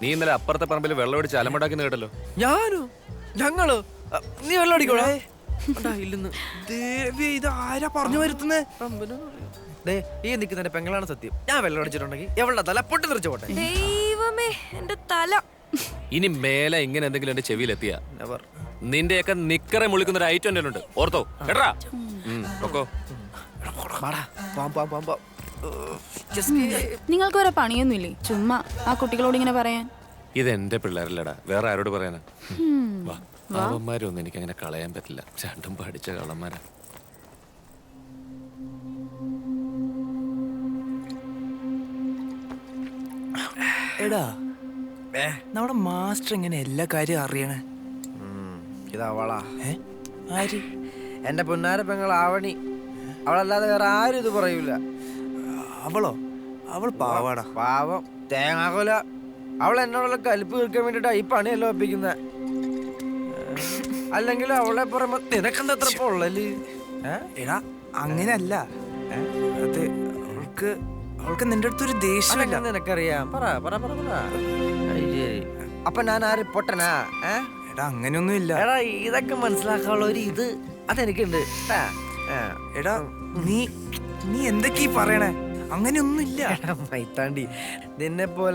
നീ ഇന്നലെ അപ്പുറത്തെ പറമ്പിൽ വെള്ളം അടിച്ച് അലമുണ്ടാക്കി കേട്ടല്ലോ. ഞാനോ? ഞങ്ങളോ? നീ വെള്ളം അടിക്കോളാ? ഇല്ലെന്ന്. ദേവി, ഇത് ആരാ പറഞ്ഞു വരുത്തുന്നേ? ഈ നിൽക്കുന്നതിന്റെ പെങ്ങളാണ് സത്യം. ഞാൻ വെള്ളം അടിച്ചിട്ടുണ്ടെങ്കിൽ എവളുടെ തല പൊട്ടി തെറിച്ചു പോട്ടെ. ദൈവമേ, എന്റെ തല. ഇനി മേലെ ഇങ്ങനെ എന്തെങ്കിലും എന്റെ ചെവിയിലെത്തിയ നെവർ. നിന്റെയൊക്കെ നിക്കറെ മുളിക്കുന്ന ഒരു ഐറ്റം ഉണ്ട്. ഓർത്തോ കേട്ടാ? ഒക്കോ നിങ്ങൾക്ക് ഒരു പണിയൊന്നുമില്ലേ? ചുമ്മാ ആ കുട്ടികളോട് ഇങ്ങനെ പറയാൻ. ഇതെന്റെ പിള്ളേരല്ലടാ, വേറെ ആരോട് പറയാനാ? അവന്മാരൊന്നും എനിക്ക് അങ്ങനെ കളയാൻ പറ്റില്ല. രണ്ടും പഠിച്ച കള്ളന്മാരാ. എടാ, നമ്മുടെ മാസ്റ്റർ എങ്ങനെ എല്ലാ കാര്യവും അറിയണേ? ഇതവളാ. ആര്? എന്റെ പൊന്നാര പെങ്ങൾ ആവണി. അവളല്ലാതെ വേറെ ആരും ഇത് പറയൂല. അവളോ? അവൾ പാവാടാ. പാവം തേങ്ങാകൊല. അവൾ എന്നോടുള്ള കലിപ്പ് തീർക്കാൻ വേണ്ടിട്ടാ ഈ പണിയല്ലോ ഒപ്പിക്കുന്ന. അല്ലെങ്കിൽ അവളെ പറയുമ്പോ നിനക്കെന്താ എത്ര പൊള്ളല്? എടാ, അങ്ങനെയല്ല. അത് അവൾക്ക് നിന്റെ അടുത്തൊരു ദേഷ്യമില്ല. നിനക്കറിയാം. പറ പറ പറ പറ. അപ്പൊ ഞാൻ ആര് പൊട്ടനാ? എടാ, അങ്ങനെയൊന്നും ഇല്ല. എടാ, ഇതൊക്കെ മനസ്സിലാക്കാനുള്ള ഒരു ഇത് അതെനിക്കുണ്ട്. എടാ, നീ എന്തൊക്കെയാ പറയണേ? അങ്ങനെയൊന്നും ഇല്ല. മൈത്താണ്ടി, നിന്നെ പോലെ